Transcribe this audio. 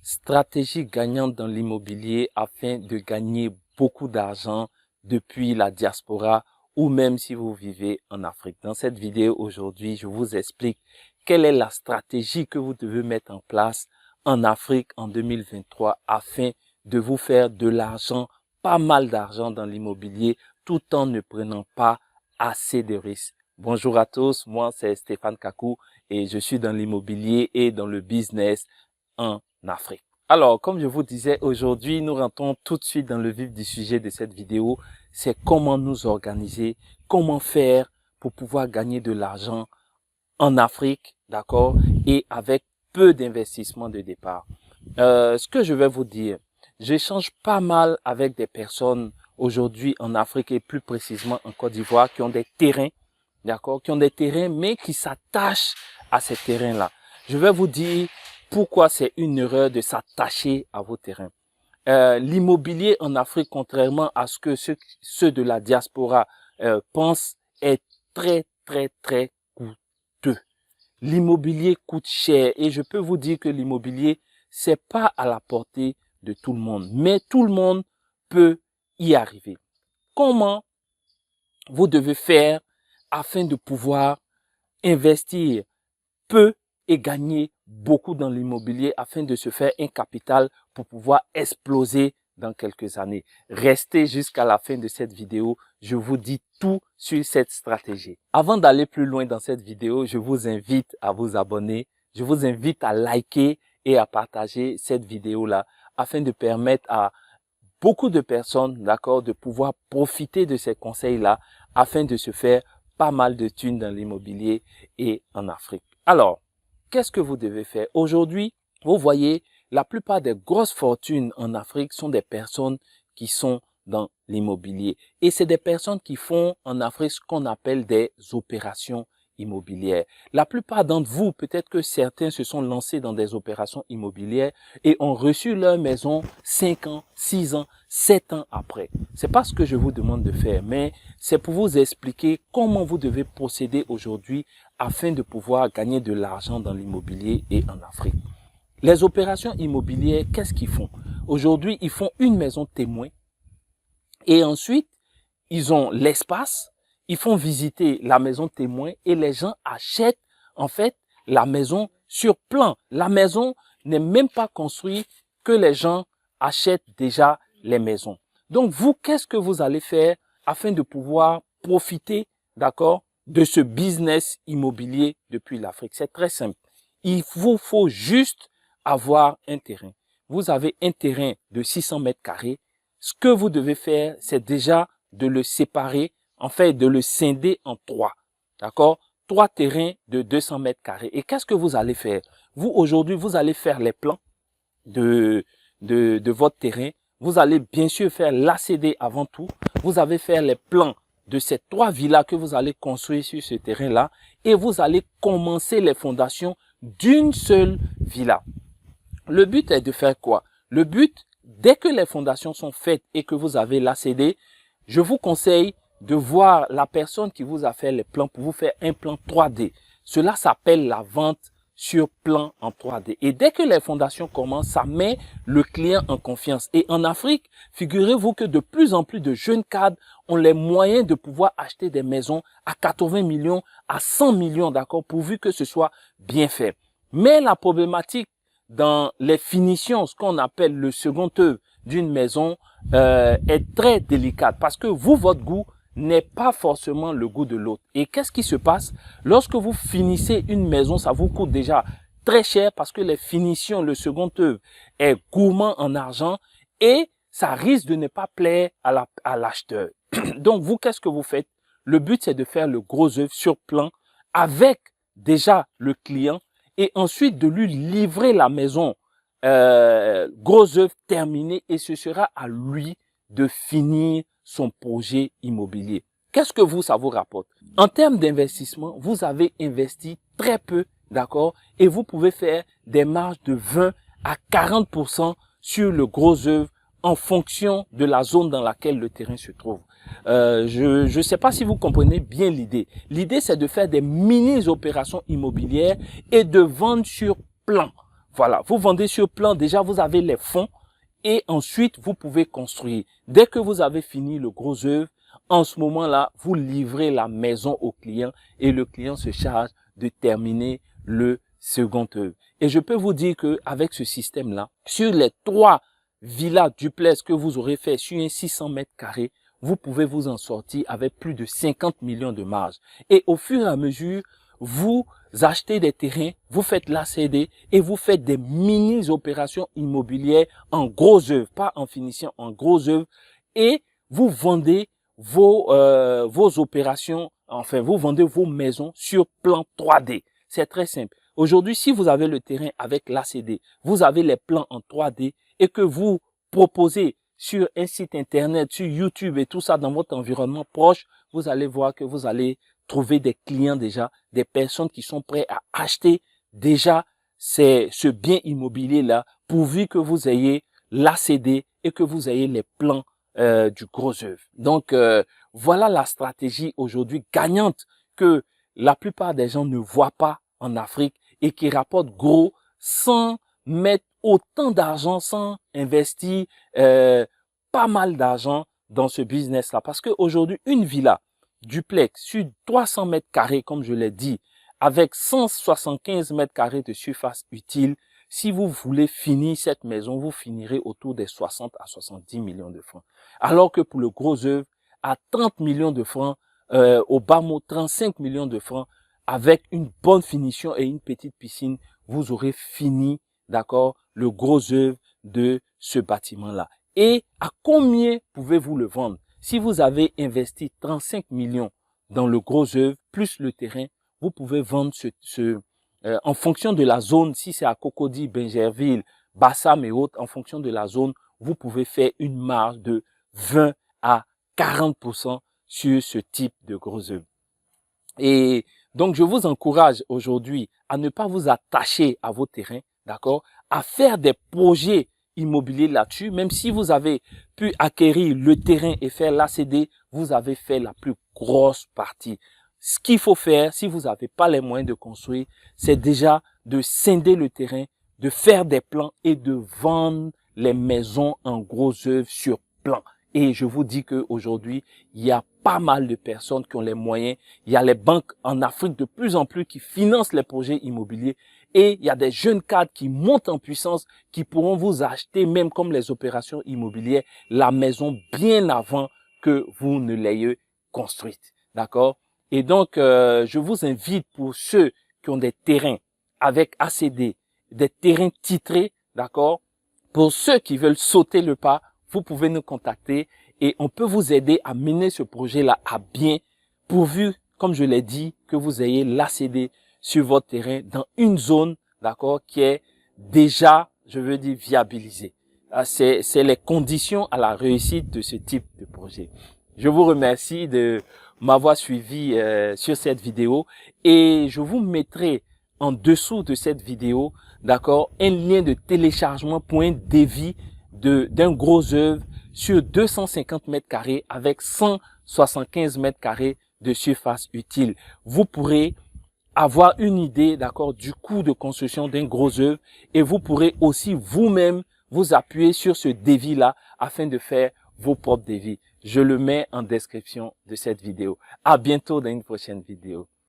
Stratégie gagnante dans l'immobilier afin de gagner beaucoup d'argent depuis la diaspora ou même si vous vivez en Afrique. Dans cette vidéo aujourd'hui, je vous explique quelle est la stratégie que vous devez mettre en place en Afrique en 2023 afin de vous faire de l'argent, pas mal d'argent dans l'immobilier tout en ne prenant pas assez de risques. Bonjour à tous, moi c'est Stéphane Kakou et je suis dans l'immobilier et dans le business en Afrique. Alors, comme je vous disais, aujourd'hui, nous rentrons tout de suite dans le vif du sujet de cette vidéo. C'est comment nous organiser, comment faire pour pouvoir gagner de l'argent en Afrique, d'accord, et avec peu d'investissement de départ. Ce que je vais vous dire, j'échange pas mal avec des personnes aujourd'hui en Afrique et plus précisément en Côte d'Ivoire qui ont des terrains, d'accord, qui ont des terrains mais qui s'attachent à ces terrains-là. Je vais vous dire pourquoi c'est une erreur de s'attacher à vos terrains. L'immobilier en Afrique, contrairement à ce que ceux de la diaspora pensent, est très coûteux. L'immobilier coûte cher et je peux vous dire que l'immobilier, c'est pas à la portée de tout le monde, mais tout le monde peut y arriver. Comment vous devez faire afin de pouvoir investir peu et gagner beaucoup dans l'immobilier afin de se faire un capital pour pouvoir exploser dans quelques années. Restez jusqu'à la fin de cette vidéo, je vous dis tout sur cette stratégie. Avant d'aller plus loin dans cette vidéo, je vous invite à vous abonner, je vous invite à liker et à partager cette vidéo-là afin de permettre à beaucoup de personnes, d'accord, de pouvoir profiter de ces conseils-là afin de se faire pas mal de thunes dans l'immobilier et en Afrique. Alors, qu'est-ce que vous devez faire? Aujourd'hui, vous voyez, la plupart des grosses fortunes en Afrique sont des personnes qui sont dans l'immobilier. Et c'est des personnes qui font en Afrique ce qu'on appelle des opérations immobilières. La plupart d'entre vous, peut-être que certains se sont lancés dans des opérations immobilières et ont reçu leur maison 5 ans, 6 ans, 7 ans après. C'est pas ce que je vous demande de faire, mais c'est pour vous expliquer comment vous devez procéder aujourd'hui afin de pouvoir gagner de l'argent dans l'immobilier et en Afrique. Les opérations immobilières, qu'est-ce qu'ils font? Aujourd'hui, ils font une maison témoin et ensuite, ils ont l'espace, ils font visiter la maison témoin et les gens achètent en fait la maison sur plan. La maison n'est même pas construite que les gens achètent déjà les maisons. Donc vous, qu'est-ce que vous allez faire afin de pouvoir profiter, d'accord, de ce business immobilier depuis l'Afrique? C'est très simple. Il vous faut juste avoir un terrain. Vous avez un terrain de 600 mètres carrés. Ce que vous devez faire, c'est déjà de le séparer, en fait, de le scinder en 3. D'accord? 3 terrains de 200 mètres carrés. Et qu'est-ce que vous allez faire? Vous, aujourd'hui, vous allez faire les plans de votre terrain. Vous allez bien sûr faire l'ACD avant tout. Vous allez faire les plans de ces 3 villas que vous allez construire sur ce terrain-là. Et vous allez commencer les fondations d'une seule villa. Le but est de faire quoi? Le but, dès que les fondations sont faites et que vous avez l'ACD, je vous conseille de voir la personne qui vous a fait les plans pour vous faire un plan 3D. Cela s'appelle la vente sur plan en 3D. Et dès que les fondations commencent, ça met le client en confiance. Et en Afrique, figurez-vous que de plus en plus de jeunes cadres ont les moyens de pouvoir acheter des maisons à 80 millions, à 100 millions, d'accord, pourvu que ce soit bien fait. Mais la problématique dans les finitions, ce qu'on appelle le second œuvre d'une maison, est très délicate parce que vous, votre goût n'est pas forcément le goût de l'autre. Et qu'est-ce qui se passe? Lorsque vous finissez une maison, ça vous coûte déjà très cher parce que les finitions, le second œuvre est gourmand en argent et ça risque de ne pas plaire à l'acheteur. Donc vous, qu'est-ce que vous faites? Le but, c'est de faire le gros œuvre sur plan avec déjà le client et ensuite de lui livrer la maison gros œuvre terminée et ce sera à lui de finir son projet immobilier. Qu'est-ce que ça vous rapporte? En termes d'investissement, vous avez investi très peu, d'accord? Et vous pouvez faire des marges de 20 à 40% sur le gros œuvre en fonction de la zone dans laquelle le terrain se trouve. Je ne sais pas si vous comprenez bien l'idée. L'idée, c'est de faire des mini-opérations immobilières et de vendre sur plan. Voilà, vous vendez sur plan, déjà vous avez les fonds et ensuite vous pouvez construire. Dès que vous avez fini le gros œuvre, en ce moment-là, vous livrez la maison au client et le client se charge de terminer le second œuvre. Et je peux vous dire que avec ce système-là, sur les 3 villas duplex que vous aurez fait sur un 600 mètres carrés, vous pouvez vous en sortir avec plus de 50 millions de marge. Et au fur et à mesure, vous achetez des terrains, vous faites l'ACD et vous faites des mini-opérations immobilières en gros œuvre, pas en finition, en gros œuvre. Et vous vendez vos opérations, enfin, vous vendez vos maisons sur plan 3D. C'est très simple. Aujourd'hui, si vous avez le terrain avec l'ACD, vous avez les plans en 3D et que vous proposez sur un site internet, sur YouTube et tout ça dans votre environnement proche, vous allez voir que vous allez trouver des clients déjà, des personnes qui sont prêtes à acheter déjà ce bien immobilier-là, pourvu que vous ayez l'ACD et que vous ayez les plans du gros œuvre. Donc, voilà la stratégie aujourd'hui gagnante que la plupart des gens ne voient pas en Afrique et qui rapporte gros sans mettre autant d'argent, sans investir pas mal d'argent dans ce business-là. Parce qu'aujourd'hui, une villa duplex sur 300 mètres carrés, comme je l'ai dit, avec 175 mètres carrés de surface utile, si vous voulez finir cette maison, vous finirez autour des 60 à 70 millions de francs. Alors que pour le gros œuvre, à 30 millions de francs, au bas mot 35 millions de francs, avec une bonne finition et une petite piscine, vous aurez fini, d'accord, le gros œuvre de ce bâtiment-là. Et à combien pouvez-vous le vendre? Si vous avez investi 35 millions dans le gros œuvre, plus le terrain, vous pouvez vendre en fonction de la zone, si c'est à Cocody, Bingerville, Bassam et autres, en fonction de la zone, vous pouvez faire une marge de 20 à 40% sur ce type de gros œuvre. Et donc, je vous encourage aujourd'hui à ne pas vous attacher à vos terrains, d'accord, à faire des projets immobiliers là-dessus. Même si vous avez pu acquérir le terrain et faire l'ACD, vous avez fait la plus grosse partie. Ce qu'il faut faire, si vous n'avez pas les moyens de construire, c'est déjà de scinder le terrain, de faire des plans et de vendre les maisons en gros œuvre sur plan. Et je vous dis qu'aujourd'hui, il y a pas mal de personnes qui ont les moyens. Il y a les banques en Afrique de plus en plus qui financent les projets immobiliers. Et il y a des jeunes cadres qui montent en puissance, qui pourront vous acheter, même comme les opérations immobilières, la maison bien avant que vous ne l'ayez construite. D'accord? Et donc, je vous invite pour ceux qui ont des terrains avec ACD, des terrains titrés, d'accord? Pour ceux qui veulent sauter le pas, vous pouvez nous contacter et on peut vous aider à mener ce projet-là à bien, pourvu, comme je l'ai dit, que vous ayez l'ACD sur votre terrain dans une zone, d'accord, qui est déjà, je veux dire, viabilisée. C'est les conditions à la réussite de ce type de projet. Je vous remercie de m'avoir suivi sur cette vidéo et je vous mettrai en dessous de cette vidéo, d'accord, un lien de téléchargement pour un devis d'un gros œuvre sur 250 mètres carrés avec 175 mètres carrés de surface utile. Vous pourrez avoir une idée, d'accord, du coût de construction d'un gros œuvre et vous pourrez aussi vous-même vous appuyer sur ce devis-là afin de faire vos propres devis. Je le mets en description de cette vidéo. À bientôt dans une prochaine vidéo.